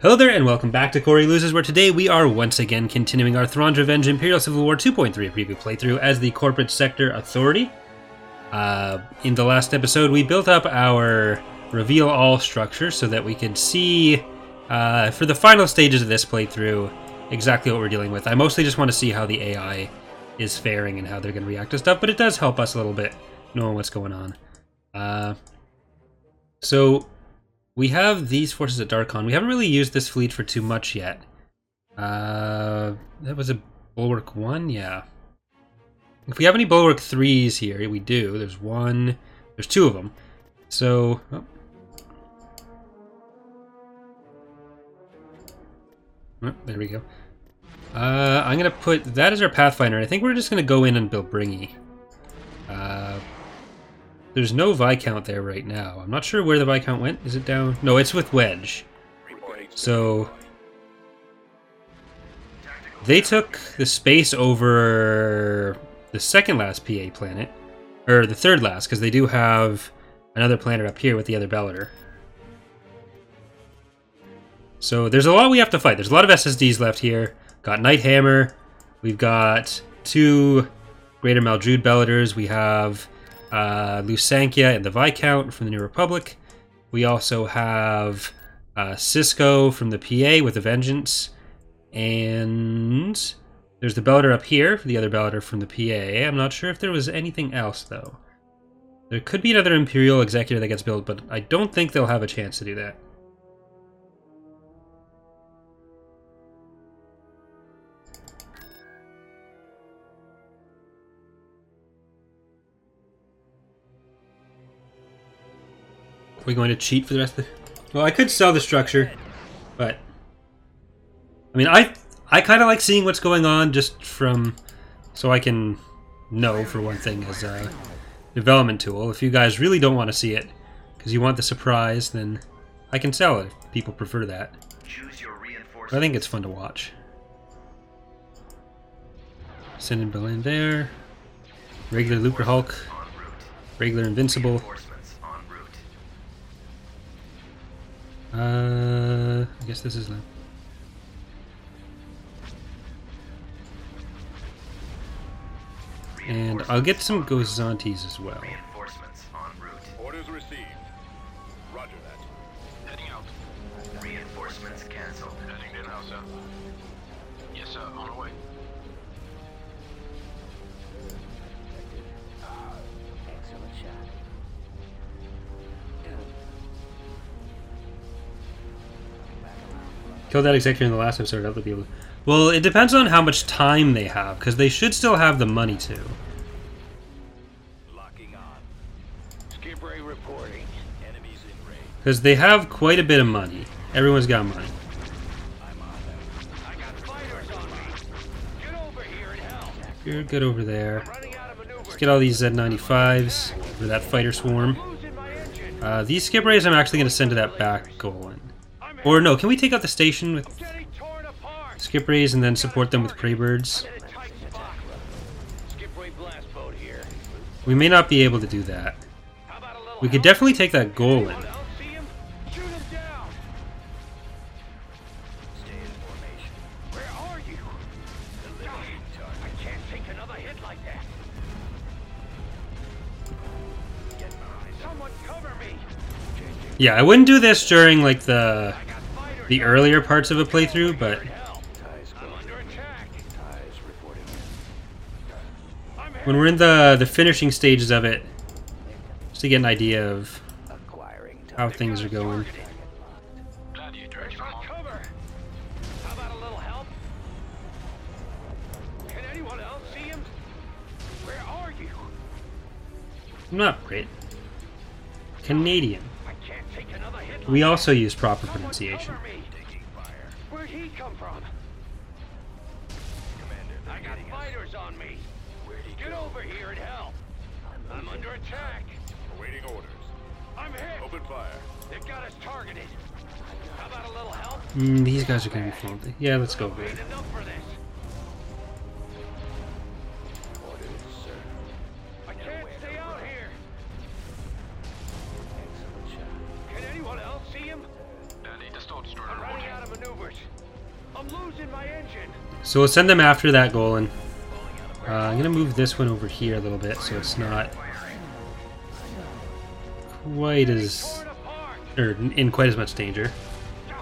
Hello there and welcome back to Corey Loses, where today we are once again continuing our Thrawn's Revenge Imperial Civil War 2.3 preview playthrough as the Corporate Sector Authority. In the last episode we built up our Reveal All structure so that we could see, for the final stages of this playthrough, exactly what we're dealing with. I mostly just want to see how the AI is faring and how they're going to react to stuff, but it does help us a little bit knowing what's going on. So we have these forces at Darkon. We haven't really used this fleet for too much yet. That was a Bulwark 1? Yeah. If we have any Bulwark 3s here, we do. There's one. There's two of them. So... Oh, there we go. I'm going to put that as our Pathfinder. I think we're just going to go in and build Bringy. There's no Viscount there right now. I'm not sure where the Viscount went. Is it down? No, it's with Wedge. So they took the space over the second last PA planet, or the third last, because they do have another planet up here with the other Bellator. So there's a lot we have to fight. There's a lot of SSDs left here. Got Night Hammer. We've got two Greater Maldrood Bellators. We have Lusankya and the Viscount from the New Republic. We also have Cisco from the PA with a Vengeance. And there's the Bellator up here for the other Bellator from the PA. I'm not sure if there was anything else, though. There could be another Imperial Executor that gets built, but I don't think they'll have a chance to do that. Are we going to cheat for the rest of the... Well, I could sell the structure, but... I mean, I kind of like seeing what's going on just from... So I can know, for one thing, as a development tool. If you guys really don't want to see it, because you want the surprise, then I can sell it if people prefer that. But I think it's fun to watch. Send in Berlin there. Regular Lucre Hulk. Regular Invincible. I guess this is them. And I'll get some Gozantes as well. Reinforcements en route. Orders received. Roger that. Heading out. Reinforcements cancelled. Heading in now, sir. Yes, sir. On our way. Excellent shot. Killed that executor in the last episode. That would be able to... Well, it depends on how much time they have, because they should still have the money to. Locking on. Skip ray reporting. Enemies in range. Because they have quite a bit of money. Everyone's got money. I'm on them. I got fighters on me. Get over here and help. You're good over there. Running out of maneuver. Let's get all these Z95s for that fighter swarm. Losing my engine. These skip rays I'm actually going to send to that back goal. Or no, can we take out the station with Getting torn apart. skip rays and then support them with prey birds? In a tight spot. Skip ray blast boat here. We may not be able to do that. How about a little We could help? definitely take that goal in. Anyone else see him? Shoot him down. Stay in formation. Where are you? Gosh, I can't take another hit like that. Get behind. Someone cover me. Yeah, I wouldn't do this during like the I got fighters. earlier parts of a playthrough, but Hell, I'm under attack. Ties reporting. I'm when we're in the finishing stages of it, just to get an idea of Acquiring time. how things are going. Gladiator, cover. How about a little help? Can anyone else see him? Where are you? Not great. Canadian. I can't take another hit. We like also use proper that. Someone pronunciation. cover me. Taking fire. Where'd he come from? Commander, they're I got getting us. fighters on me. Where'd he Get go? over here and help. I'm under attack. Awaiting orders. I'm hit. Open fire. They've got us targeted. How about a little help? These guys are going to be fun. Yeah, let's go for it. Ain't enough for this. Orders, sir. I can't stay out here. Excellent shot. Can anyone else see him? Danny, the Star Destroyer I'm running out of I'm losing my engine. So we'll send them after that goal, and I'm going to move this one over here a little bit so it's not quite as... or in quite as much danger. I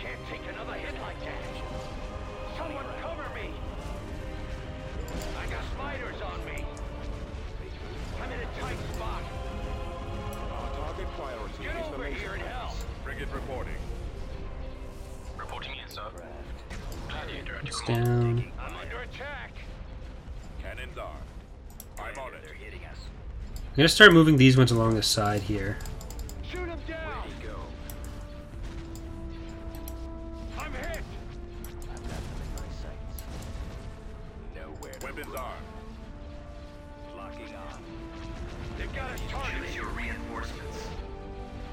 can't take another hit like that. Someone cover me. I got spiders on me. I'm in a tight spot. Target priority Get is the over laser. here and help. Frigate reporting. Reporting in, sir. Gladiator at It's your command. down. I'm under attack. Cannons armed. I'm on it. They're hitting us. I'm going to start moving these ones along the side here. Shoot him down. Go. I'm hit. I've got them in my sights. Nowhere. Weapons armed. Locking on. They've got us targeted. Your reinforcements.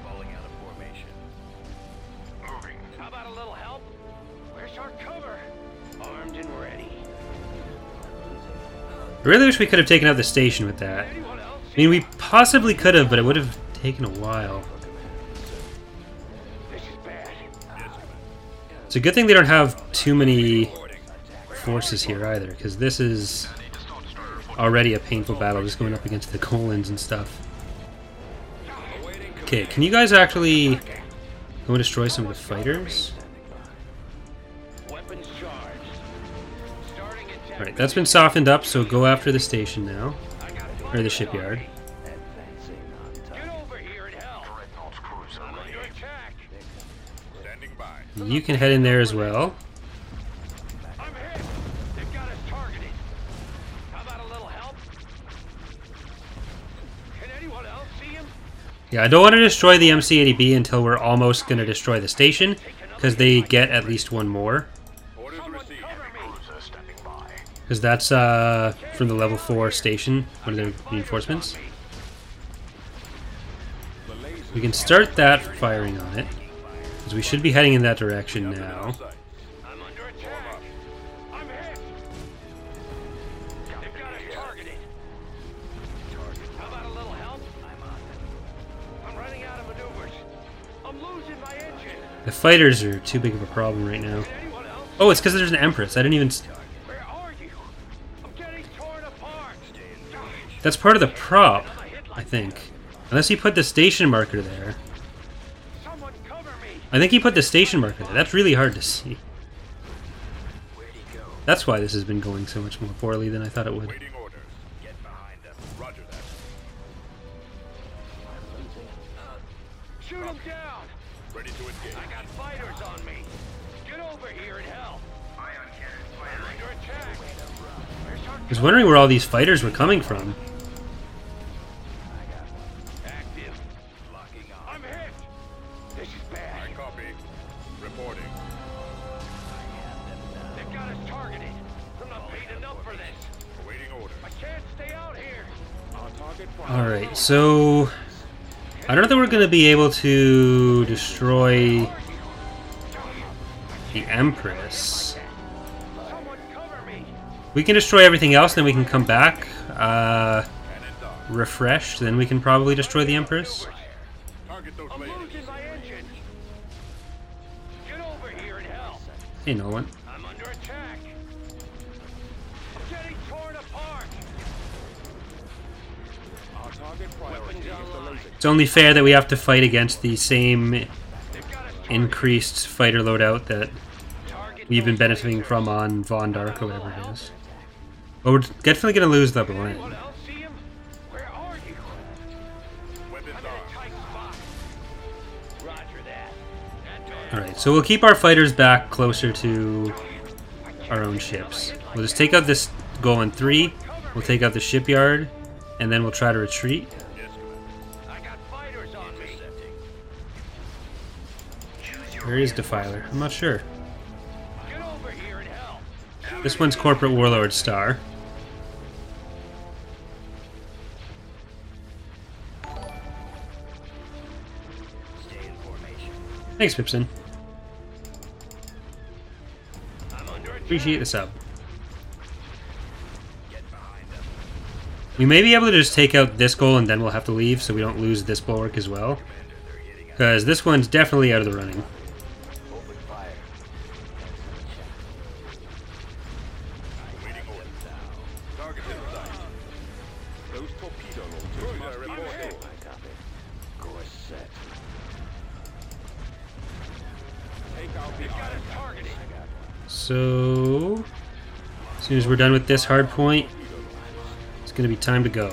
Falling out of formation. Moving. How about a little help? Where's our cover? Armed and ready. I really wish we could have taken out the station with that. Anyone else? I mean, we possibly could have, but it would have taken a while. This is bad. It's a good thing they don't have too many forces here either, because this is already a painful battle just going up against the Golans and stuff. Okay, can you guys actually go and destroy some of the fighters? Weapons charged. Starting attack. Alright, that's been softened up, so go after the station now. I got Or the fighters shipyard. on me. Get over here and help. I'm under attack. Standing by. You can head in there as well. I'm hit. They've got us targeted. How about a little help? Can anyone else see him? Yeah, I don't want to destroy the MC-80B until we're almost going to destroy the station, because they get at least one more. Orders Someone received. cover me. Cruiser standing by. Because that's from the level 4 station, one of the reinforcements. The laser. We can start that firing on it, because we should be heading in that direction now. I'm under attack. I'm hit. They've got us targeted. How about a little help? I'm running out of maneuvers. I'm losing my engine. The fighters are too big of a problem right now. Can anyone else? Oh, it's because there's an Empress. I didn't even... Where are you? I'm getting torn apart. That's part of the prop, I think. Unless he put the station marker there. Someone cover me. I think he put the station marker there. That's really hard to see. That's why this has been going so much more poorly than I thought it would. Waiting orders. Get behind them. Roger that. Shoot him down. Ready to engage. I got fighters on me. Get over here and help. I'm under attack. Where's our I was wondering where all these fighters were coming from. active? Locking on. I'm hit. This is I bad. copy. Reporting. They've got us targeted. I'm not paid enough for this. Awaiting orders. I can't stay out here. Our target Alright, so... I don't know that we're going to be able to destroy the Empress. Someone cover me. We can destroy everything else, then we can come back, Cannons armed. refreshed, then we can probably destroy the Empress. Target those I'm lasers. losing my engine. Get over here and help. Hey, Nolan. I'm under attack. I'm getting torn apart. Our target priority is the laser. It's only fair that we have to fight against the same They've got us targeted. increased fighter loadout that Target we've been those benefiting lasers. from on Von Dark or whatever it is. But we're definitely going to lose the Anyone line. else see him? Where are you? Weapons I'm in a armed. tight spot. Roger that. Alright, so we'll keep our fighters back closer to our own ships. We'll just take out this goal in 3, we'll take out the shipyard, and then we'll try to retreat. Yes, Commander. I got fighters on me. Where is Defiler? I'm not sure. Get over here and help. This one's Corporate Warlord Star. Stay in formation. Thanks, Pipson. I'm under attack. Appreciate the sub. Get behind them. We may be able to just take out this goal and then we'll have to leave so we don't lose this bulwark as well. Commander, they're hitting us. Because this one's definitely out of the running. Open fire. torpedo launchers. Cruiser reporting. I got it. Course set. Take out the Got it targeted. So, as soon as we're done with this hard point, it's going to be time to go. I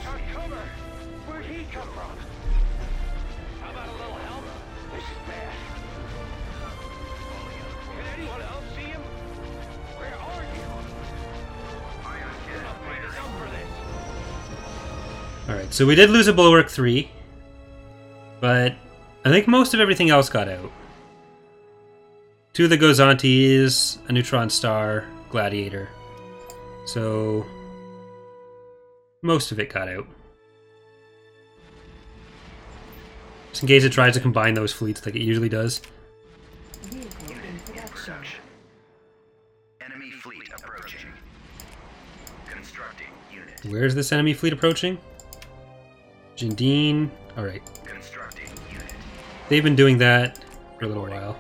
got cover. Where'd he come from? How about a little help? This is bad. Can anyone else see him? Where are you? Upgrade is up for this. Alright, so we did lose a Bulwark 3, but I think most of everything else got out. 2 of the Gozantis, a Neutron Star, Gladiator. So, most of it got out. Just in case it tries to combine those fleets like it usually does. Unit in production. Enemy fleet approaching. Constructing unit. Where's this enemy fleet approaching? Jindine. Alright. Constructing unit. They've been doing that for a little while.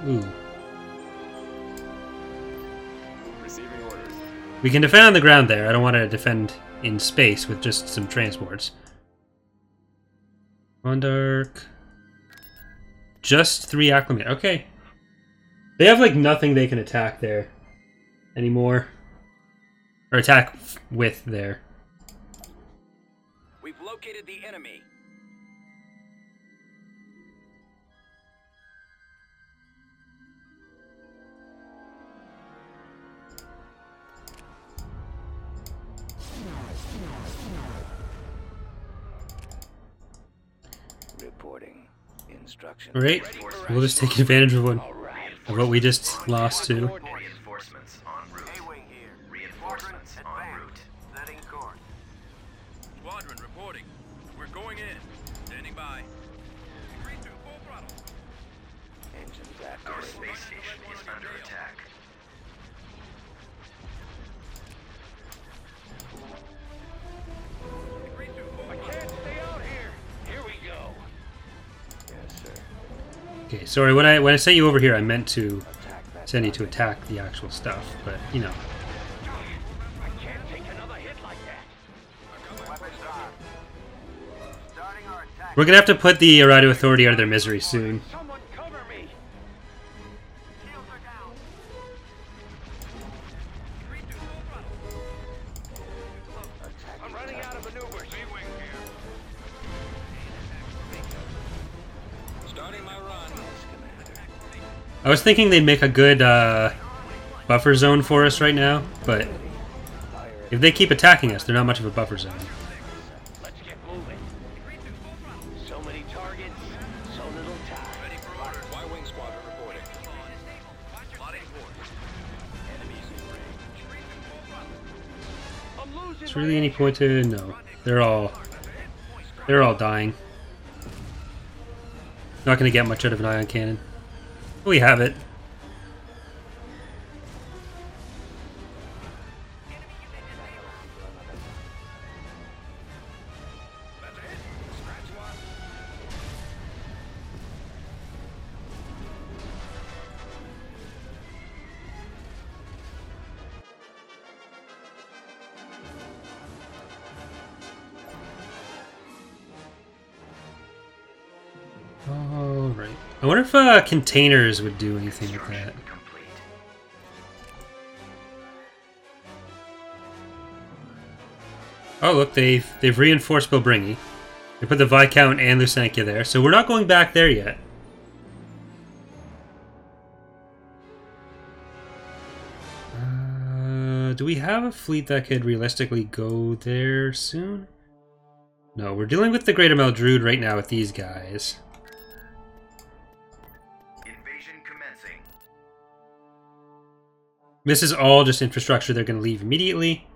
Ooh. Receiving orders. We can defend on the ground there. I don't want to defend in space with just some transports. Mondarch. Just 3 acclimate. Okay. They have like nothing they can attack there anymore. Or attack with there. We've located the enemy. Reporting instructions. Alright. We'll just take advantage of what we just lost to. Reinforcements en route. A-wing here. Reinforcements en route. Setting course. Squadron reporting. We're going in. Standing by. Agreed to full throttle. Engines Our activated. space station is under attack. Agreed to full I can't stay out here. Here we go. Yes, sir. Okay, sorry, when I sent you over here I meant to Attack that. send you to attack the actual stuff, but you know. I can't take another hit like that. Weapons on. Starting our attack. We're gonna have to put the Arado Authority out of their misery soon. Someone cover me. Shields are down. Agreed to full throttle. I'm running out of maneuvers. A-wing here. Starting my run. I was thinking they'd make a good buffer zone for us right now, but if they keep attacking us, they're not much of a buffer zone. Let's get moving. So many targets, so little time. Ready for orders. Y-wing squadron reporting. Plotting course. Enemies in range. I'm losing. Is really any point to no. They're all dying. Not gonna get much out of an ion cannon. We have it. Alright. I wonder if containers would do anything with that. Complete. Oh look, they've reinforced Bilbringi. They put the Viscount and Lusankia there, so we're not going back there yet. Do we have a fleet that could realistically go there soon? No, we're dealing with the Greater Maldrood right now with these guys. Invasion commencing. This is all just infrastructure they're going to leave immediately.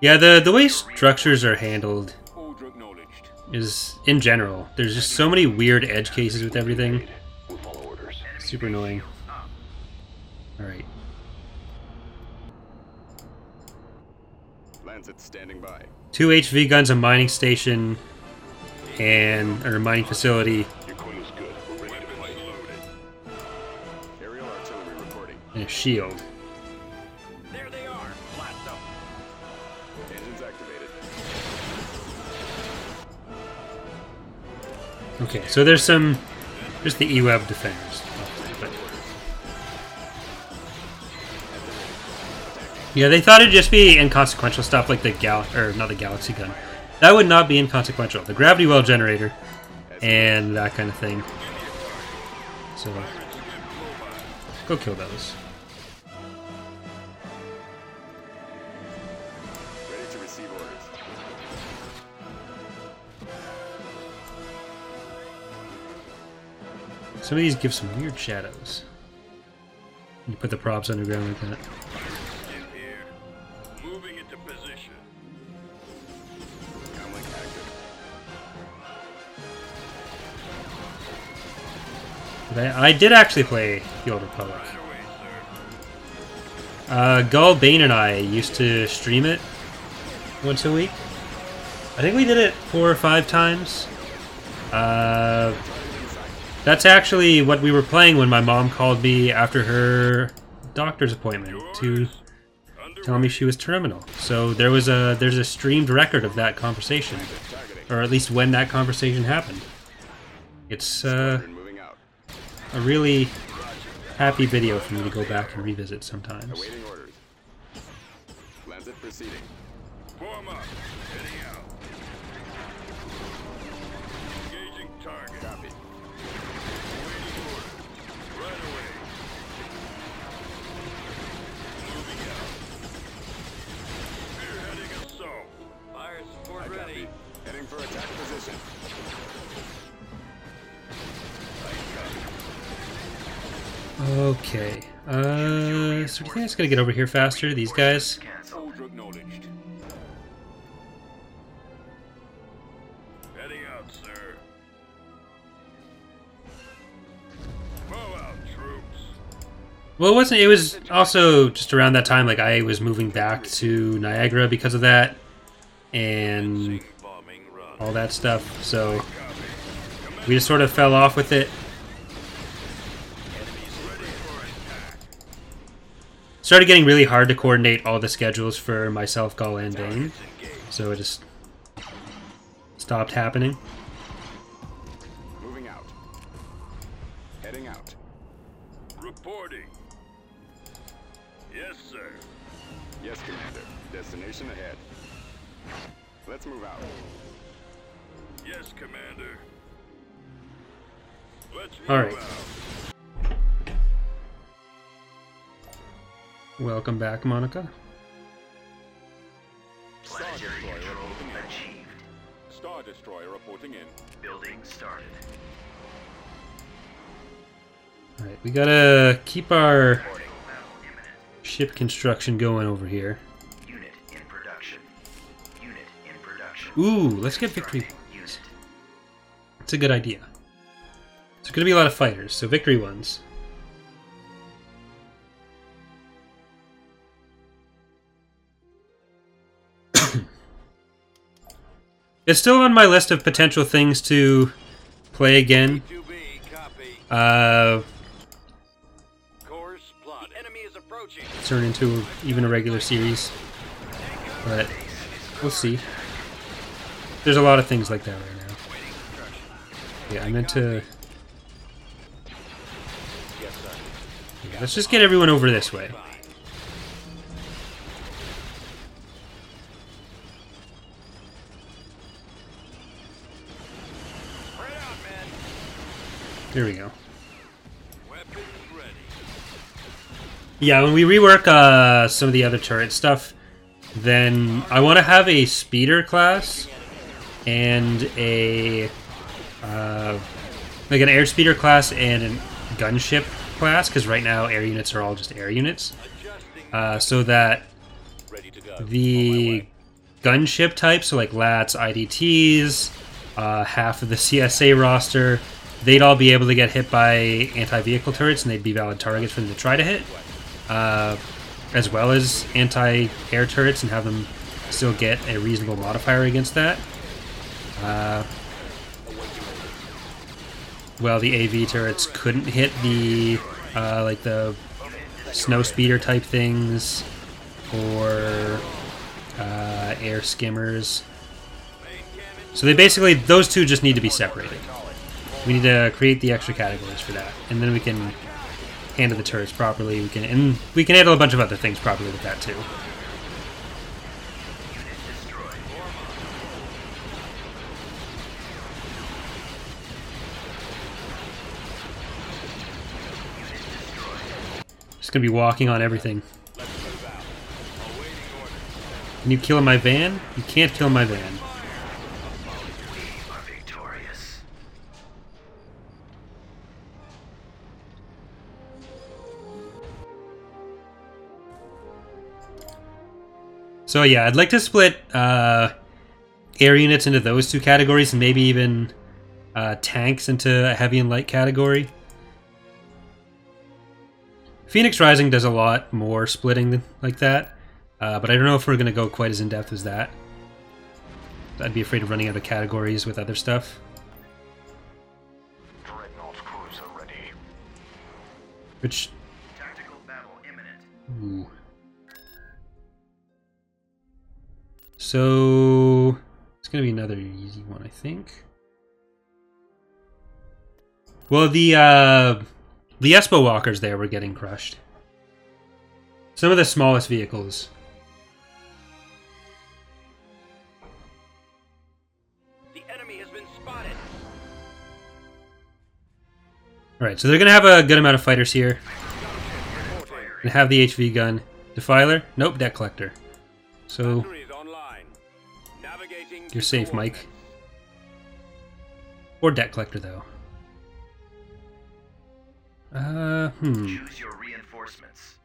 Yeah, the way structures are handled Order acknowledged. is, in general, there's just so many weird edge cases with everything. We'll follow orders. Super annoying. Alright. Lancet standing by. 2 HV guns, a mining station, and or a mining facility, Your crew is good. We're ready to fight. Loaded. Aerial artillery reporting. and a shield. Okay, so there's the E-Web defenders. But yeah, they thought it'd just be inconsequential stuff like not the Galaxy gun. That would not be inconsequential. The gravity well generator and that kind of thing. So go kill those. Ready to receive orders. Some of these give some weird shadows. You put the props underground like that. Ship here. Moving into position. Comlink active. But I did actually play the Old Republic. Right away, sir. Gull, Bane, and I used to stream it once a week. I think we did it 4 or 5 times. That's actually what we were playing when my mom called me after her doctor's appointment to tell me she was terminal. So there's a streamed record of that conversation, or at least when that conversation happened. It's Moving out. a really happy video for me to go back and revisit sometimes. Awaiting orders. Lancet proceeding. Form up. Heading out. Engaging target. Copy. Awaiting orders. Right away. Moving out. Spearheading assault. Fire support I ready. copy. Heading for attack position. Okay. So do you think it's gonna get over here faster? These guys? Cancel. Order acknowledged. Heading out, sir. Bow out, troops. Well, it wasn't. It was also just around that time, like I was moving back to Niagara because of that, and Bombing run. all that stuff. So we just sort of fell off with it. Started getting really hard to coordinate all the schedules for myself, Gull, and Bane, so it just stopped happening. Moving out. Heading out. Reporting. Yes, sir. Yes, Commander. Destination ahead. Let's move out. Yes, Commander. Let's All move right. out. Welcome back, Monica. Planetary control achieved. Star Destroyer reporting in. Building started. Alright, we gotta keep our Reporting. Battle imminent. ship construction going over here. Unit in production. Unit in production. Ooh, let's get victory. Unit. It's a good idea. There's gonna be a lot of fighters, so victory ones. It's still on my list of potential things to play again. 2B, copy. Course plotted. Enemy is approaching. Turn into even a regular series. But we'll see. There's a lot of things like that right now. Yeah, I meant to... Yes, sir. Yeah, let's just get everyone over this way. Spread out, men. There we go. Weapons ready. Yeah, when we rework some of the other turret stuff, then I want to have a speeder class and a like an air speeder class and a gunship class, because right now air units are all just air units, Adjusting. so that Ready to go. the gunship types, so like LATs, IDTs, half of the CSA roster, they'd all be able to get hit by anti-vehicle turrets, and they'd be valid targets for them to try to hit, as well as anti-air turrets, and have them still get a reasonable modifier against that. Well, the AV turrets couldn't hit the like the snow speeder type things or air skimmers. So they basically, those two just need to be separated. We need to create the extra categories for that, and then we can handle the turrets properly. We can handle a bunch of other things properly with that too. Just gonna be walking on everything. Can you kill my van? You can't kill my van. We are victorious. So yeah, I'd like to split air units into those two categories, and maybe even tanks into a heavy and light category. Phoenix Rising does a lot more splitting like that, but I don't know if we're going to go quite as in-depth as that. I'd be afraid of running out of categories with other stuff. Dreadnought cruiser ready. Which... Tactical battle imminent. Ooh. So... it's going to be another easy one, I think. Well, the Espo walkers there were getting crushed. Some of the smallest vehicles. The enemy has been spotted. Alright, so they're going to have a good amount of fighters here. And have the HV gun. Defiler? Nope, debt collector. So, Batteries online. Navigating you're to safe, Mike. coordinates. Or debt collector, though. Choose your reinforcements.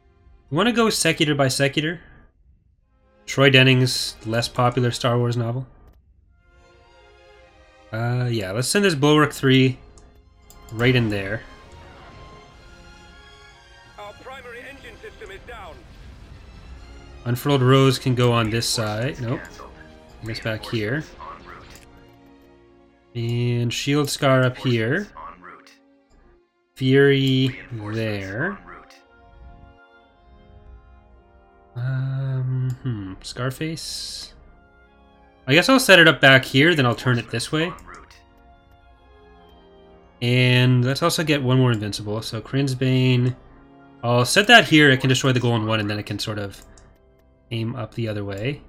You want to go secular by secular? Troy Denning's less popular Star Wars novel. Yeah, let's send this Bulwark 3 right in there. Our primary engine system is down. Unfurled Rose can go on this side. Nope. Cancelled. I guess back here. En route. And Shield Scar up here. En route. Fury Reinforcements there. en route. Scarface. I guess I'll set it up back here, then I'll turn it this way. En route. And let's also get one more invincible. So Crin's Bane. I'll set that here. It can destroy the goal in one, and then it can sort of aim up the other way.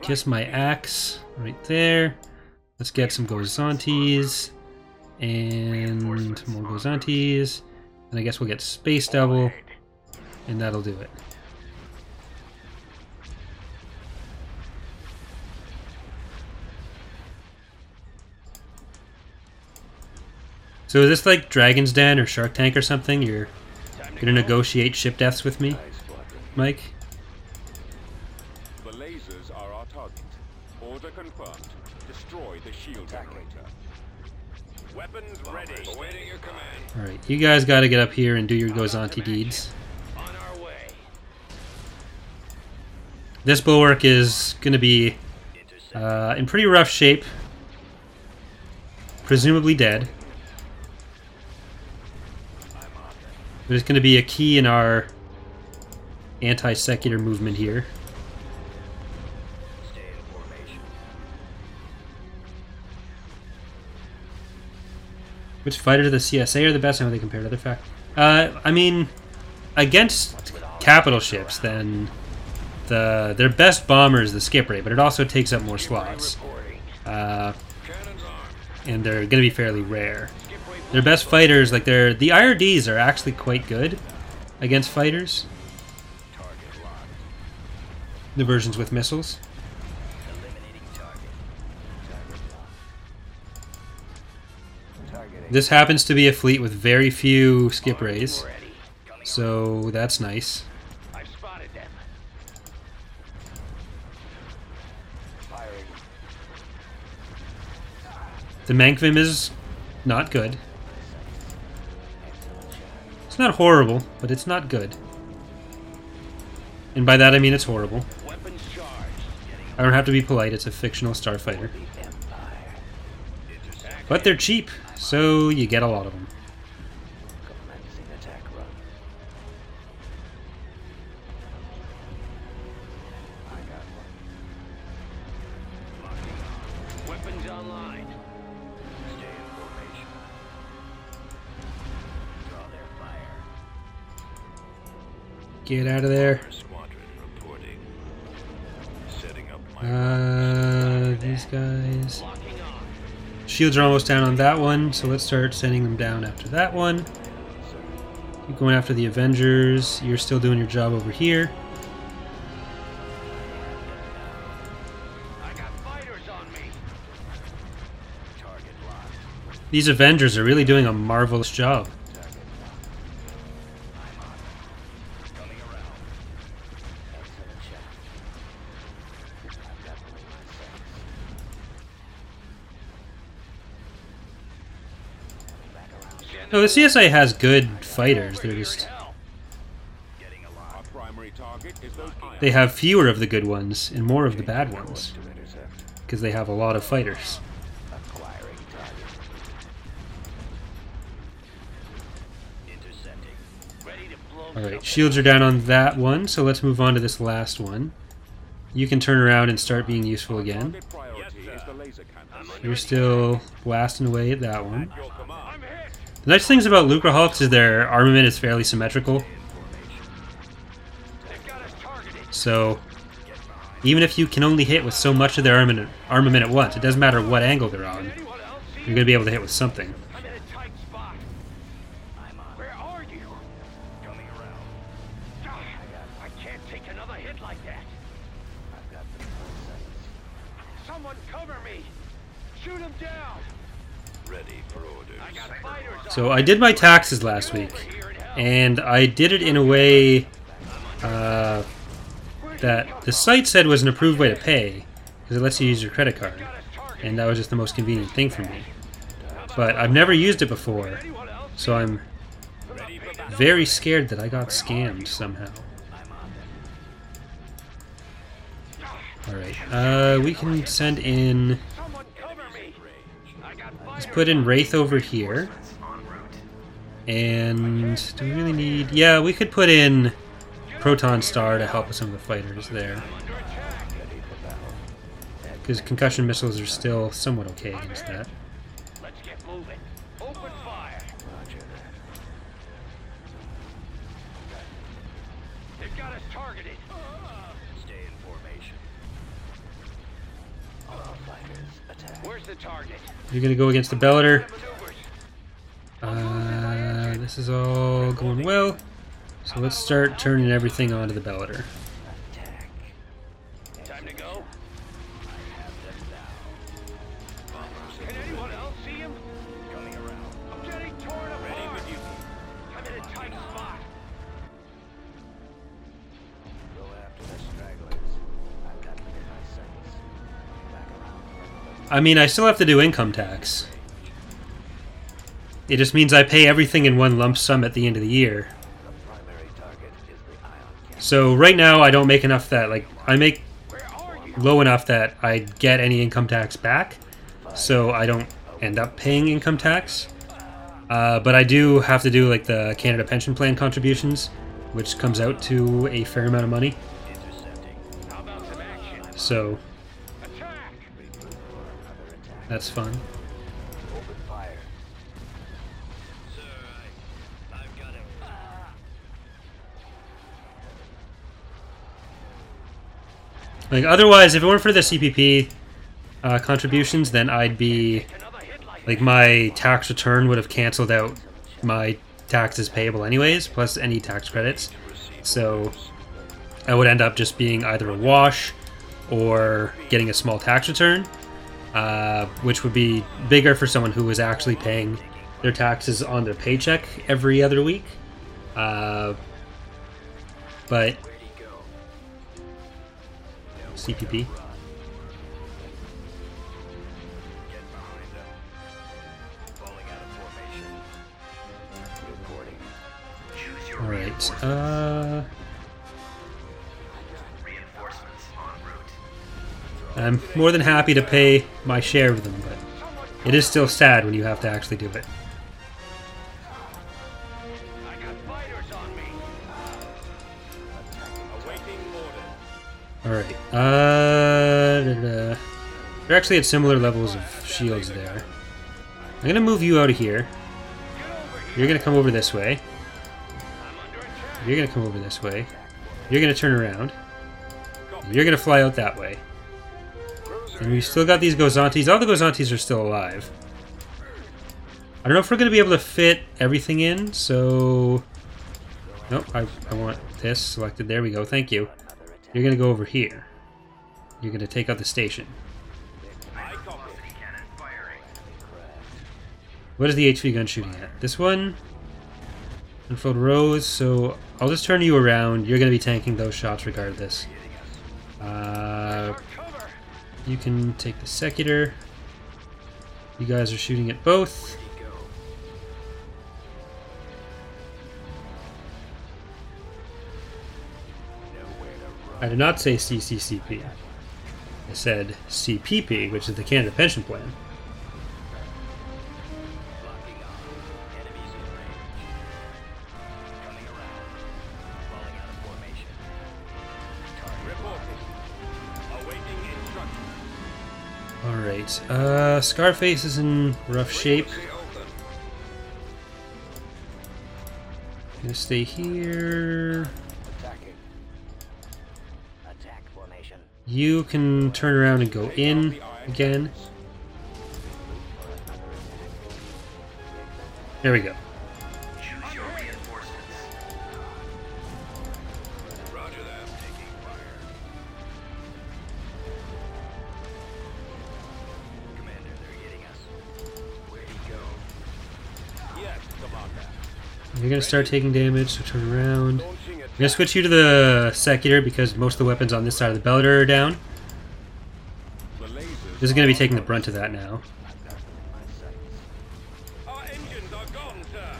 Kiss my axe right there. Let's get some Gozantes. And more Gozantes. And I guess we'll get Space Devil. And that'll do it. So is this like Dragon's Den or Shark Tank or something? You're gonna negotiate ship deaths with me, Mike? The lasers are our target. Order confirmed. Destroy the shield generator. Weapons ready. Awaiting your command. Alright, you guys gotta get up here and do your Gozanti deeds. On our way. This bulwark is gonna be in pretty rough shape. Presumably dead. But it's gonna be a key in our anti-secular movement here. Stay in formation. Which fighters of the CSA are the best and how they compare to other fact? I mean, against capital ships, then their best bomber is the skip rate, but it also takes up more slots. Reporting. And they're going to be fairly rare. Their best fighters, like the IRDs are actually quite good against fighters. The versions with missiles. Eliminating target. This happens to be a fleet with very few skip rays, Ready. Coming so that's nice. I've spotted them. Firing. The Mankvim is not good. It's not horrible, but it's not good. And by that I mean it's horrible. Weapons charged. Getting I don't have to be polite, it's a fictional starfighter. the Empire. But they're cheap, so you get a lot of them. Commencing attack run. I got one. Weapons online. Stay in formation. Get out of there. Squadron reporting. Setting up my These guys. Locking on. Shields are almost down on that one, so let's start sending them down after that one. Keep going after the Avengers. You're still doing your job over here. I got fighters on me. Target locked. These Avengers are really doing a marvelous job. Coming around. Excellent check. I've got only my seconds. Back around. No, the CSI has good fighters. They're just... Getting Our alive. primary target is those ion. They have fewer of the good ones and more of the bad ones. To intercept. Because they have a lot of fighters. Acquiring target. Intercepting. Ready to blow. Alright, shields are down on that one, so let's move on to this last one. You can turn around and start being useful again. Target priority is the laser cannon. You're still blasting away at that one. Your command. The nice things about Lucrehawks is their armament is fairly symmetrical. They've got us targeted. So, even if you can only hit with so much of their armament at once, it doesn't matter what angle they're on, Anyone else see? you're going to be able to hit with something. I'm in a tight spot. I'm on. Where are you? Coming around. I can't take another hit like that. I've got the seconds. Someone cover me. Shoot him down. Ready for orders. I got fighters on. So I did my taxes last week, and I did it in a way that the site said was an approved way to pay, because it lets you use your credit card, and that was just the most convenient thing for me. But I've never used it before, so I'm very scared that I got scammed somehow. Alright, we can send in... Someone cover me. I got Let's fighters. put in Wraith over here. En route. And do we really need... Yeah, we could put in Proton Star to help with some of the fighters there. Under attack. Ready for battle. Because concussion missiles are still somewhat okay against that. Let's get moving. Open fire. Roger that. They've got us targeted. Stay in formation. All fighters attack. Where's the target? You're going to go against the Bellator. Maneuvers. This is all going well. So let's start turning everything onto the Bellator. Attack. Time to go. I have them now. Can anyone else see him? Coming around. I'm getting torn apart. Ready with you. I'm in a tight spot. Go after the stragglers. I've got limited my seconds. Back around. I mean, I still have to do income tax. It just means I pay everything in one lump sum at the end of the year. The primary target is the ion cannon. So right now I don't make enough that, like, I make Where are you? low enough that I get any income tax back. So I don't end up paying income tax. But I do have to do, like, the Canada Pension Plan contributions, which comes out to a fair amount of money. Intercepting. How about some action? So Attack! Regroup for another attack. that's fun. Open fire. Sir, I've got him. Like, otherwise, if it weren't for the CPP contributions, then I'd be, Another hit like like, my tax return would have canceled out my taxes payable anyways, plus any tax credits. So I would end up just being either a wash or getting a small tax return, which would be bigger for someone who was actually paying their taxes on their paycheck every other week. But Where'd he go? CPP. Get behind him. Falling out of formation. Reporting. Choose your All right. reinforcements. Reinforcements en route. I'm more than happy to pay my share of them, but it is still sad when you have to actually do it. I got fighters on me. Awaiting orders. Alright, they're actually at similar levels of shields there. I'm gonna move you out of here. Get over here. You're gonna come over this way. I'm under attack. You're gonna come over this way. You're going to turn around. You're going to fly out that way. And we've still got these Gozantis. All the Gozantis are still alive. I don't know if we're going to be able to fit everything in, so... Nope, I want this selected. There we go, thank you. You're going to go over here. You're going to take out the station. What is the HV gun shooting at? This one? Unfold rows, so I'll just turn you around. You're going to be tanking those shots regardless. You can take the Secutor. You guys are shooting at both. I did not say CCCP. I said CPP, which is the Canada Pension Plan. Alright, Scarface is in rough shape. Gonna stay here. You can turn around and go in again. There we go. Choose your reinforcements. Roger that. Taking fire. Commander, they're hitting us. Where'd he go? Yes, Commander. You're gonna start taking damage, so turn around. I'm gonna switch you to the Secutor because most of the weapons on this side of the Bellator are down. This is gonna be taking the brunt of that now. Our engines are gone, sir.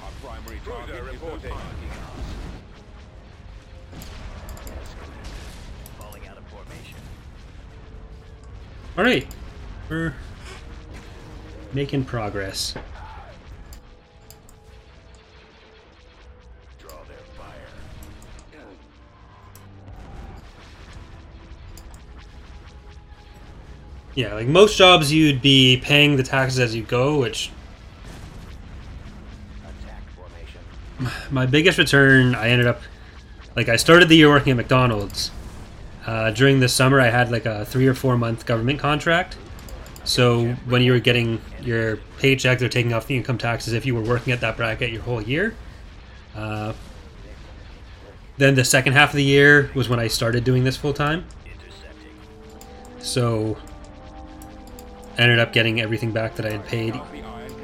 Our primary target is reporting. Falling out of formation. Alright, we're making progress. Draw their fire. Yeah, like most jobs you'd be paying the taxes as you go, which Attack formation. my biggest return, I ended up, like I started the year working at McDonald's. During the summer I had like a 3 or 4 month government contract. So when you were getting your paycheck, they're taking off the income taxes if you were working at that bracket your whole year. Then the second half of the year was when I started doing this full time. Intercepting. So I ended up getting everything back that I had paid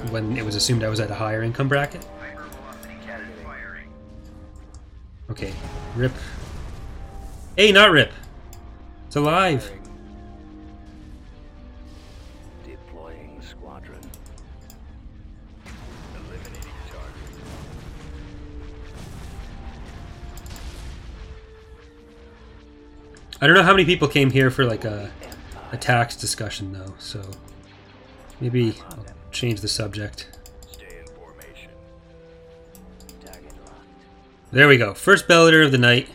when it was assumed I was at a higher income bracket. Hypervelocity cannon firing. Okay, rip. Hey, not rip. It's alive. Deploying squadron. Eliminating target. I don't know how many people came here for like a tax discussion though, so maybe I'll change the subject. Stay in formation. Target locked. There we go. First Bellator of the night.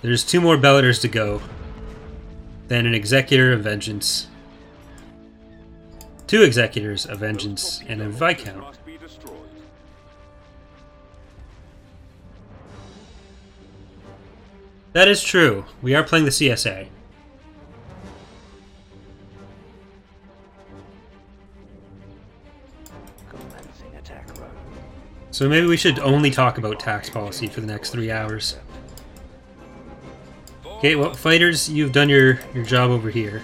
There's 2 more Bellators to go. Then an Executor of Vengeance. 2 Executors of Vengeance and a Viscount. Must be destroyed. That is true. We are playing the CSA. Commencing attack run. So maybe we should only talk about tax policy for the next 3 hours. Okay, well, fighters, you've done your job over here.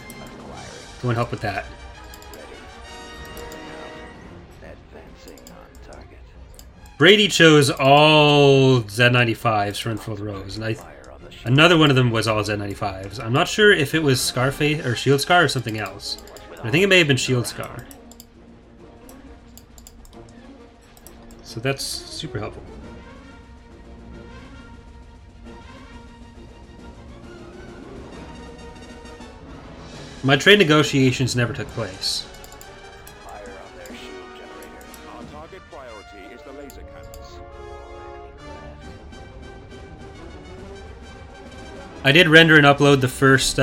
Go and help with that. Advancing on target. Brady chose all Z95s for Unfold Rose, and Fire on the ship. another one of them was all Z95s. I'm not sure if it was Scarface or Shield Scar or something else. I think it may have been Shield Scar. So that's super helpful. My trade negotiations never took place. Fire on their shield generator. Our target priority is the laser cannons. I did render and upload the first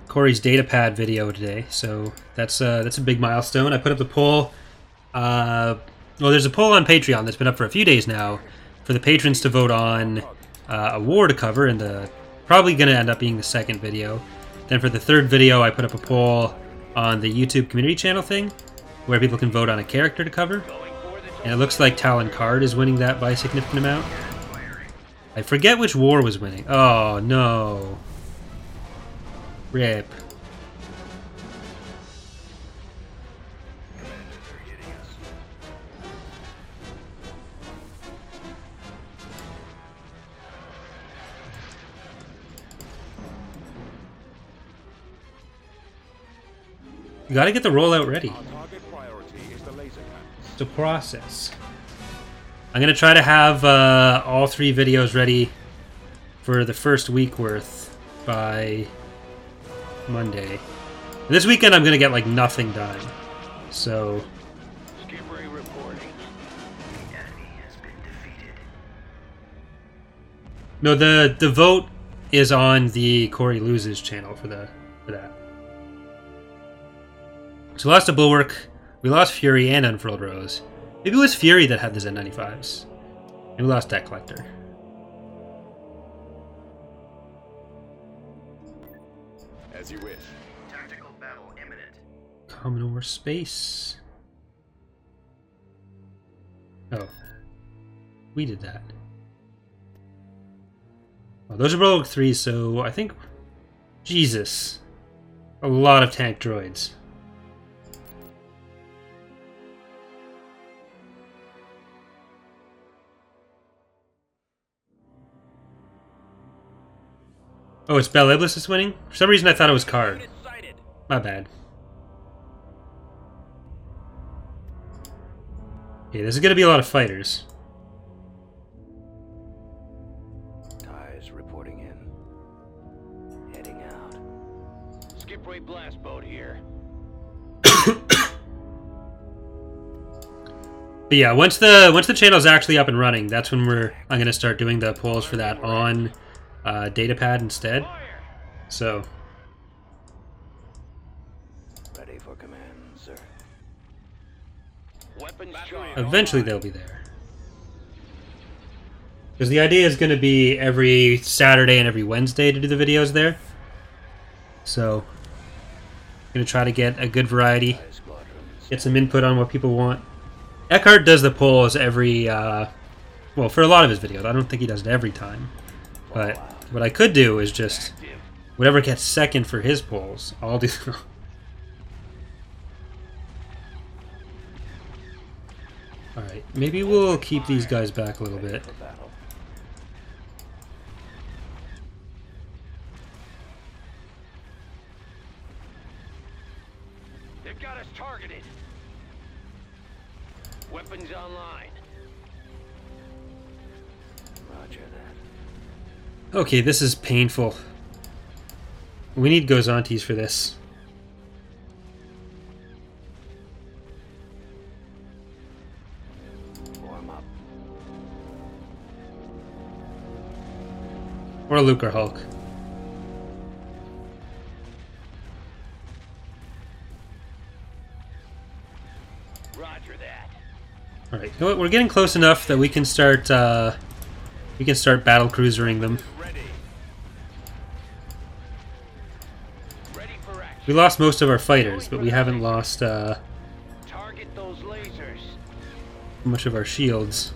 Corey's datapad video today, so that's a big milestone. I put up the poll. Well, there's a poll on Patreon that's been up for a few days now for the patrons to vote on a war to cover, and the probably going to end up being the second video. Then for the third video, I put up a poll on the YouTube community channel thing, where people can vote on a character to cover. And it looks like Talon Card is winning that by a significant amount. I forget which war was winning. Oh, no. Rip. You gotta get the rollout ready. Our target priority is the laser cannons. It's a process. I'm gonna try to have all 3 videos ready for the first week worth by Monday. This weekend I'm gonna get like nothing done. So Skip Ray reporting. The enemy has been defeated. no, the vote is on the Corey Loses channel for that. So we lost a Bulwark, we lost Fury and Unfurled Rose. Maybe it was Fury that had the Z95s. And we lost Deck Collector. As you wish. Tactical battle imminent. Commodore Space. Oh. We did that. Well, those are Bulwark 3, so I think... Jesus. A lot of tank droids. Oh, it's Bel Iblis that's winning? For some reason I thought it was Card. My bad. Okay, this is going to be a lot of fighters. Ties reporting in. Heading out. Skip Ray blast boat here. But yeah, once the channel's actually up and running, that's when I'm going to start doing the polls for that on datapad instead. So Ready for command, sir. Weapons charged. eventually they'll be there. Because the idea is going to be every Saturday and every Wednesday to do the videos there. So I'm going to try to get a good variety, get some input on what people want. Eckhart does the polls every, well, for a lot of his videos. I don't think he does it every time. But what I could do is just, whatever gets second for his polls, I'll do. Alright, maybe we'll keep these guys back a little bit. They've got us targeted. Weapons online. Roger that. Okay, this is painful. We need Gozantes for this. Warm up. Or Luke or Hulk. Roger that. Alright, you know what? We're getting close enough that we can start battle cruisering them. Ready. Ready for action. We lost most of our fighters, but we haven't lost Target those lasers. much of our shields.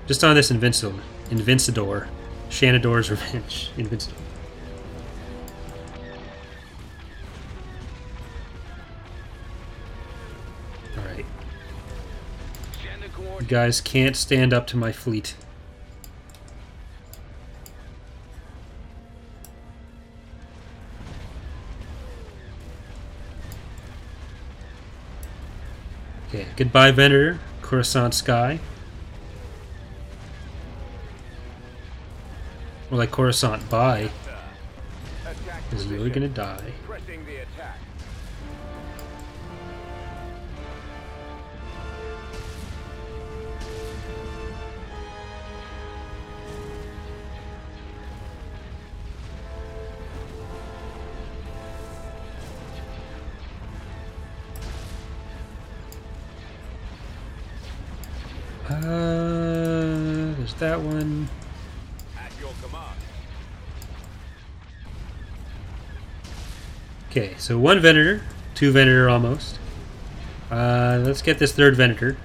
Just on this Invincitor. Shanador's Revenge. Invincitor. Alright. Send the You coordinates. guys can't stand up to my fleet. Okay, goodbye Venator, Coruscant Sky. More like Coruscant bye, Attack because you're position. gonna die. Pressing the attack. that one. At your command. Okay, so one Venator, two Venator almost. Let's get this third Venator.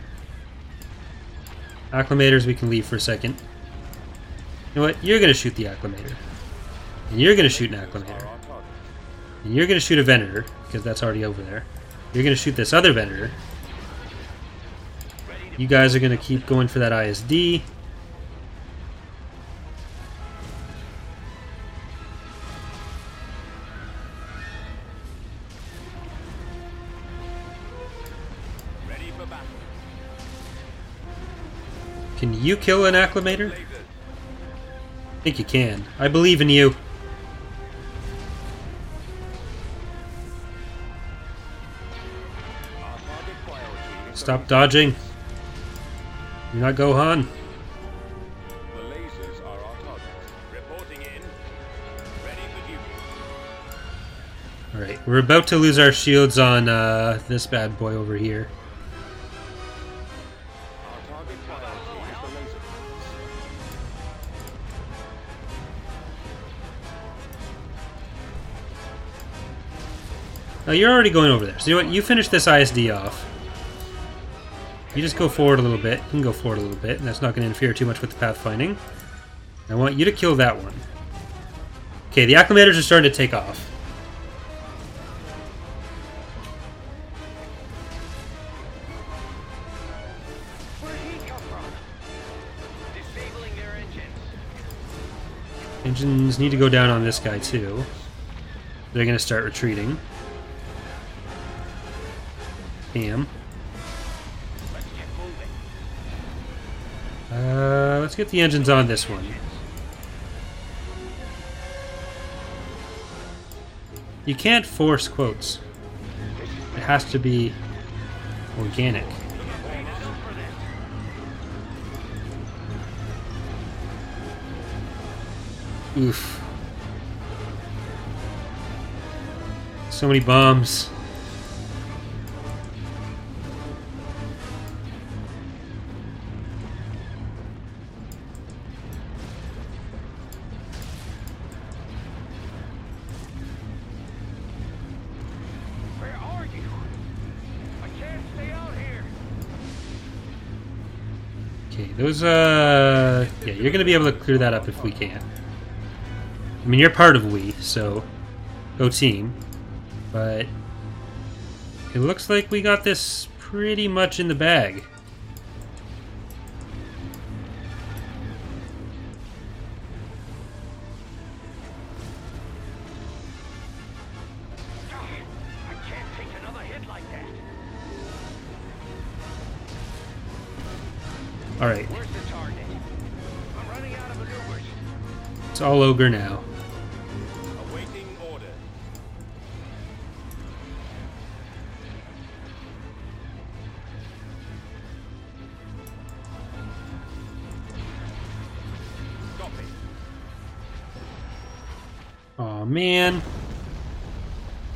Acclimators we can leave for a second. You know what? You're going to shoot the Acclimator. And you're going to shoot an Acclimator. And you're going to shoot a Venator, because that's already over there. You're going to shoot this other Venator. You guys are going to keep going for that ISD. Ready for battle. Can you kill an Acclimator? I think you can. I believe in you. Our target priority is Stop dodging. You're not Gohan. the lasers are our target. Reporting in. Ready for duty. Alright, we're about to lose our shields on this bad boy over here. Our target priority is the laser. Oh, you're already going over there. So you know what? You finish this ISD off. You just go forward a little bit. You can go forward a little bit, and that's not going to interfere too much with the pathfinding. I want you to kill that one. Okay, the Acclimators are starting to take off. Where'd he come from? Disabling their engines. Engines need to go down on this guy, too. They're going to start retreating. Bam. Let's get moving. Let's get the engines on this one. You can't force quotes. It has to be organic. Oof. So many bombs. Where are you? I can't stay out here. Okay, those, yeah, you're gonna be able to clear that up if we can. I mean, you're part of we, so go team. But it looks like we got this pretty much in the bag. I can't take another hit like that. Alright, Where's the target? I'm running out of maneuvers. it's all ogre now. Awaiting order. Copy. Aw, man.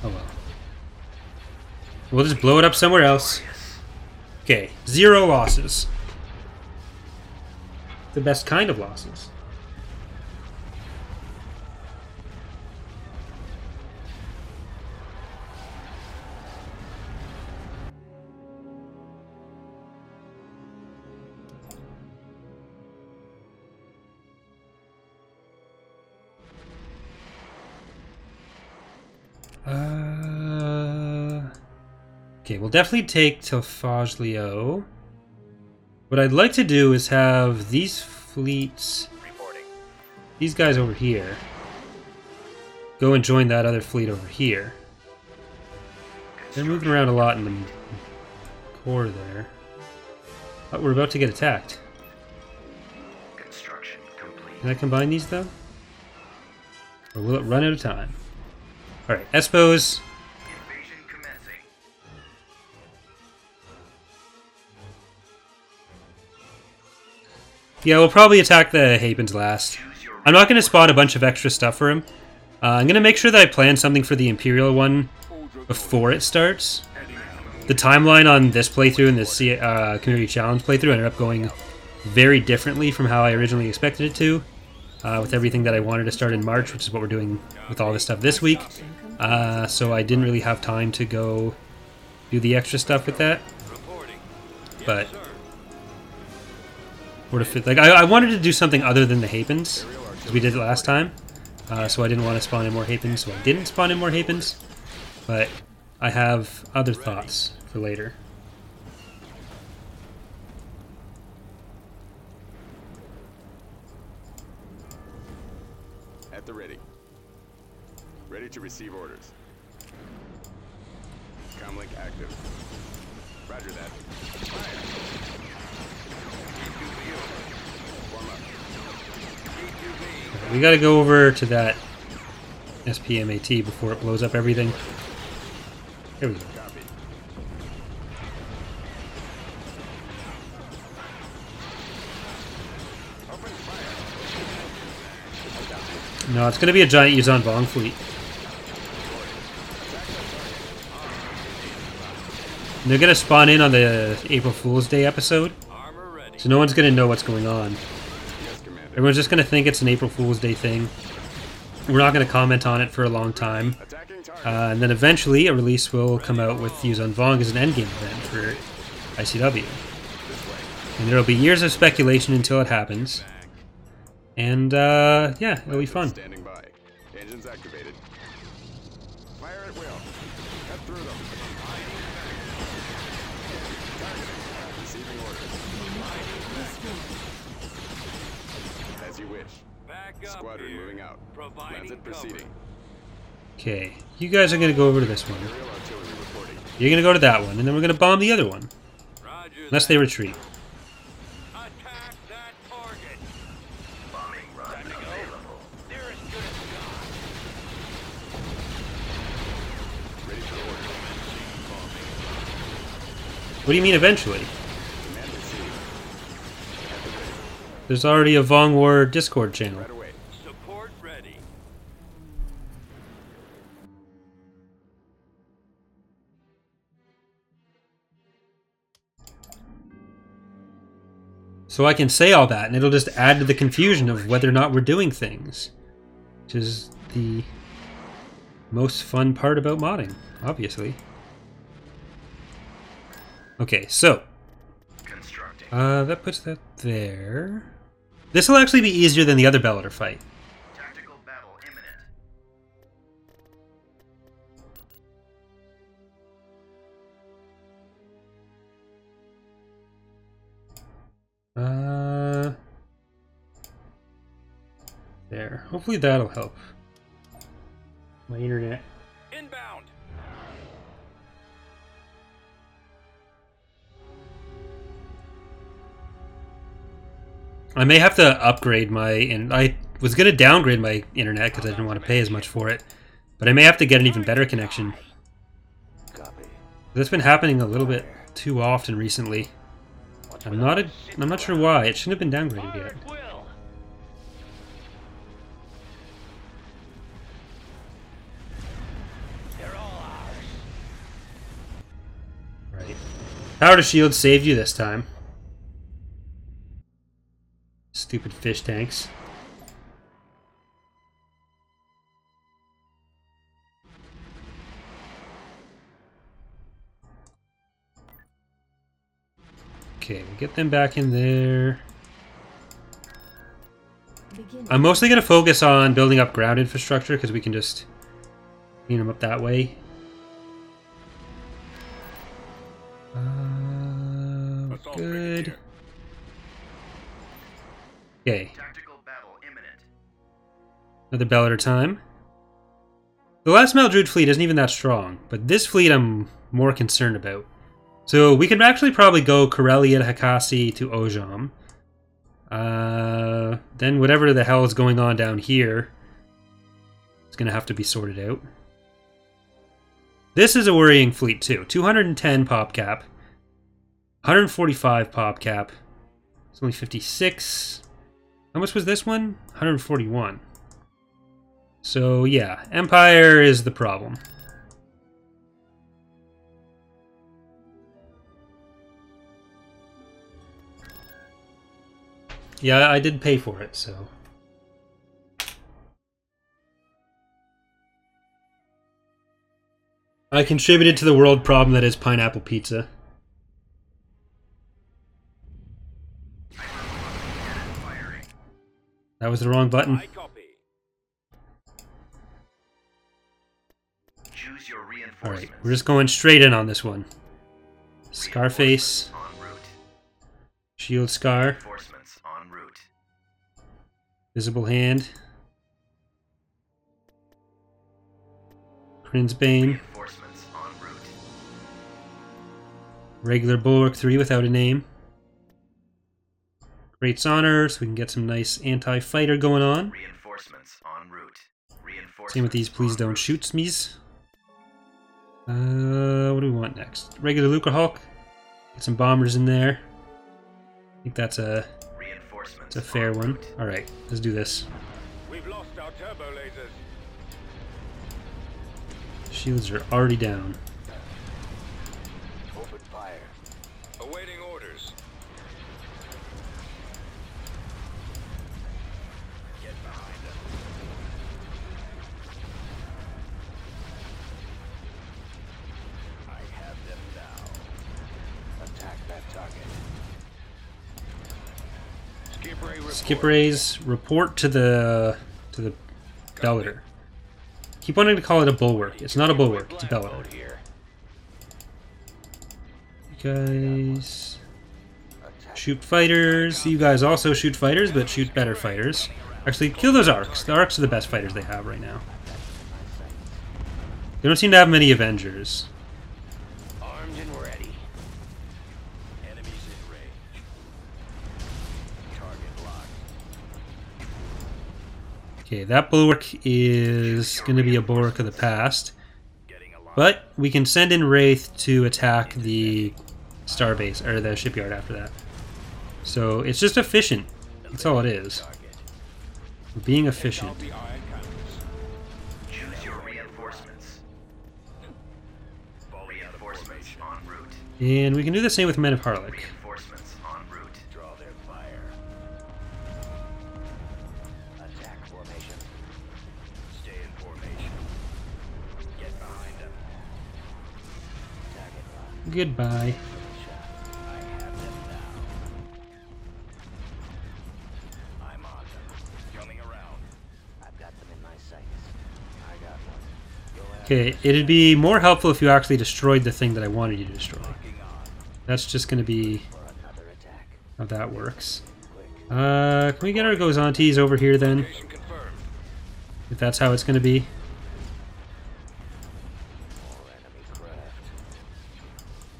Oh well. We'll just blow it up somewhere else. Okay, 0 losses. The best kind of losses. Okay, we'll definitely take Tilfaglio. What I'd like to do is have these fleets, Reporting. these guys over here, go and join that other fleet over here. They're moving around a lot in the core there. But we're about to get attacked. Construction complete. Can I combine these though? Or will it run out of time? Alright, Espos. Invasion commencing. Yeah, we'll probably attack the Hapens last. Choose your I'm not going to spawn a bunch of extra stuff for him. I'm going to make sure that I plan something for the Imperial one before it starts. The timeline on this playthrough and this community challenge playthrough ended up going very differently from how I originally expected it to, with everything that I wanted to start in March, which is what we're doing with all this stuff this week. So I didn't really have time to go do the extra stuff with that. But I wanted to do something other than the Hapens, as we did it last time. So I didn't want to spawn in more Hapens, so I didn't spawn in more Hapens. But I have other thoughts for later. At the ready. Ready to receive orders. Comlink active. Roger that. Fire. Warm up. We gotta go over to that SPMAT before it blows up everything. There we go. Copy. Open fire. No, it's gonna be a giant Yuzon Vong fleet. And they're gonna spawn in on the April Fool's Day episode, Armor ready. so no one's gonna know what's going on. Yes, Commander. Everyone's just gonna think it's an April Fool's Day thing. We're not gonna comment on it for a long time. Attacking target. And then eventually a release will come out with Yuzon Vong as an endgame event for ICW. And there'll be years of speculation until it happens. And yeah, it'll be fun. Standing by. Engines activated. Fire at will. Cut through them. Targeting. Receiving orders. As you wish. Back up Squadron here. moving out. Providing Transit cover. proceeding. Okay, you guys are gonna go over to this one. Aerial artillery reporting. You're gonna go to that one, and then we're gonna bomb the other one. Roger Unless that. they retreat. Attack that target. Bombing run available. They're as good as gone. Ready for order. What do you mean eventually? Command received. At the ready. There's already a Vong War Discord channel. Right away. Support ready. So I can say all that, and it'll just add to the confusion of whether or not we're doing things. Which is the most fun part about modding, obviously. Okay, so Constructing. that puts that there. This will actually be easier than the other Bellator fight. Tactical battle imminent. There. Hopefully that'll help. My internet. Inbound. I may have to upgrade my... And I was going to downgrade my internet because I didn't want to pay as much for it. But I may have to get an even better connection. Copy. That's been happening a little bit too often recently. I'm not sure why. It shouldn't have been downgraded Fire yet. at will. They're all ours. Right. Power to shield saved you this time. Stupid fish tanks. Okay, we'll get them back in there. I'm mostly going to focus on building up ground infrastructure because we can just clean them up that way. Assault Good. brigadier. Okay, Tactical battle imminent. another Bellator time. The last Maldrood fleet isn't even that strong, but this fleet I'm more concerned about. So we could actually probably go Corellia to Hakasi to Ojam. Then whatever the hell is going on down here is going to have to be sorted out. This is a worrying fleet too. 210 pop cap. 145 pop cap. It's only 56. How much was this one? 141. So yeah, Empire is the problem. Yeah, I did pay for it, so. I contributed to the world problem that is pineapple pizza. That was the wrong button. I copy. Choose your Alright, reinforcements. we're just going straight in on this one. Scarface, En route. Shield Scar, Reinforcements en route. Visible Hand, Crinsbane, Reinforcements en route. regular Bulwark 3 without a name. Great's Honor, so we can get some nice anti-fighter going on. Reinforcements en route. Reinforcements Same with these please en don't route. shoot me's. What do we want next? Regular Lucre Hulk. Get some bombers in there. I think that's a Reinforcements fair en one. route. Alright, let's do this. We've lost our turbo lasers. Shields are already down. Open fire. Awaiting orders. Get behind them. I have them now. Attack that target. Skip ray report. Skip rays, report to the Bellator. Keep wanting to call it a bulwark. It's not a bulwark, it's a Black Bellator. mode here. You guys shoot fighters. You guys also shoot fighters, but shoot better fighters. Actually, kill those arcs. The arcs are the best fighters they have right now. They don't seem to have many Avengers. Armed and ready. Enemies in range. Target locked. Okay, that bulwark is going to be a bulwark of the past. Getting a lot. But we can send in Wraith to attack the starbase, or the shipyard after that. So it's just efficient. That's all it is. Target. We're being efficient. Out the iron cannons. Choose your reinforcements. Falling out of Reinforcements formation. en route. And we can do the same with Men of Harlech. Reinforcements en route. Draw their fire. Attack formation. Stay in formation. Get behind them. Target locked. Goodbye. Shot. I have them now. I'm on them. Coming around. I've got them in my sights. I got one. Go ahead. Okay, it'd be more helpful if you actually destroyed the thing that I wanted you to destroy. Locking on. That's just going to be For another attack. how that works. Quick. Can we get our Gozantes over here then? Location confirmed. If that's how it's going to be. More enemy craft.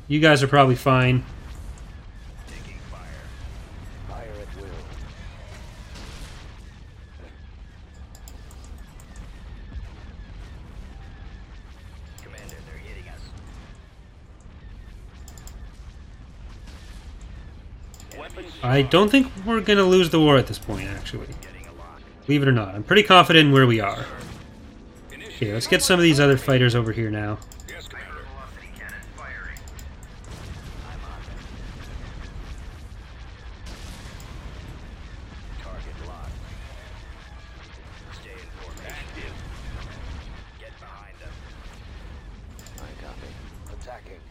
You guys are probably fine. Taking fire. Fire at will. Commander, they're hitting us. Weapons. I don't think we're going to lose the war at this point, actually. Getting a lock. Believe it or not. I'm pretty confident in where we are. Initiate. Okay, let's get some of these other fighters over here now. Yes, Commander. Velocity cannon firing. I'm on them. Target locked. Stay in formation. Active. Get behind them. I copy. Attacking.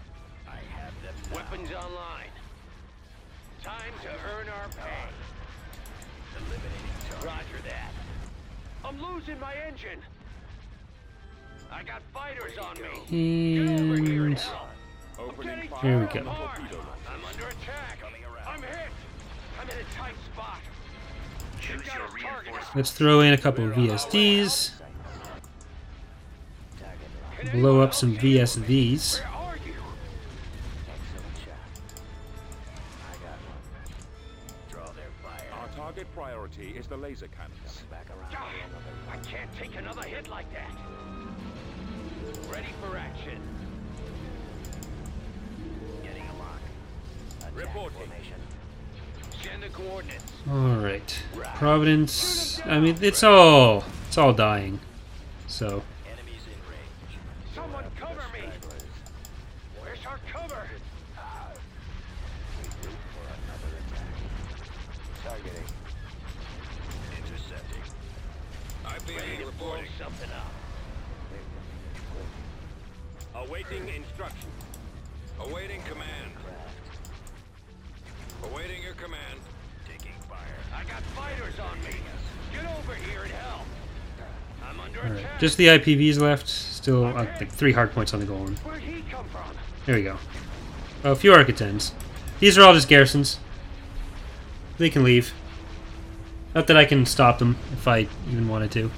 I have them now. Weapons online. Time to earn our pay. Eliminating target. Roger that. I'm losing my engine. I got fighters on me. Get over here And now. I'm Opening getting fire. Here we torn go. apart. Torpedo launch. I'm under attack. Coming around. I'm hit. I'm in a tight spot. Choose Got your us targeted. reinforcements. let's throw in a couple of VSDs. Blow up some VSVs. Where are you? Excellent shot. I got one. Draw their fire. Our target priority is the laser cannons. Back around Ah, for another. I can't take another hit like that. Ready for action. Getting a lock. Attack Reporting. formation. Send the coordinates. Alright. Providence. I mean, it's all dying. So, Enemies in range. Someone cover me. Where's our cover? Regroup for another attack. Targeting. Ready to blow something up. Awaiting instruction. Awaiting command. Awaiting your command. Taking fire. I got fighters on me. Get over here and help. I'm under Alright, attack. just the IPVs left. Still, like 3 hard points on the goal. Where'd he come from? There we go. Oh, a few Architens. These are all just garrisons. They can leave. Not that I can stop them, if I even wanted to.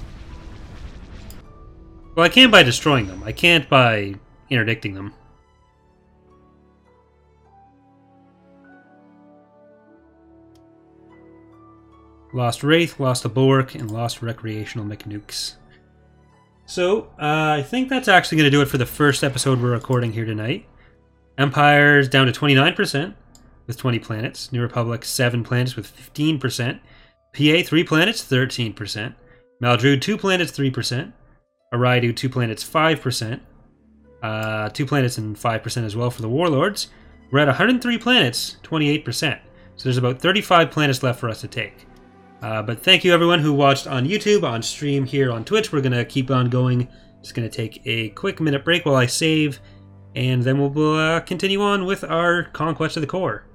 Well, I can by destroying them. I can't by interdicting them. Lost Wraith, lost a Bulwark, and lost Recreational McNukes. So, I think that's actually going to do it for the first episode we're recording here tonight. Empire's down to 29% with 20 planets. New Republic, 7 planets with 15%. PA, 3 planets, 13%. Maldrood, 2 planets, 3%. Aridu, 2 planets, 5%. 2 planets and 5% as well for the Warlords. We're at 103 planets, 28%. So there's about 35 planets left for us to take. But thank you everyone who watched on YouTube, on stream here on Twitch. We're going to keep on going. Just going to take a quick minute break while I save. And then we'll continue on with our Conquest of the Core.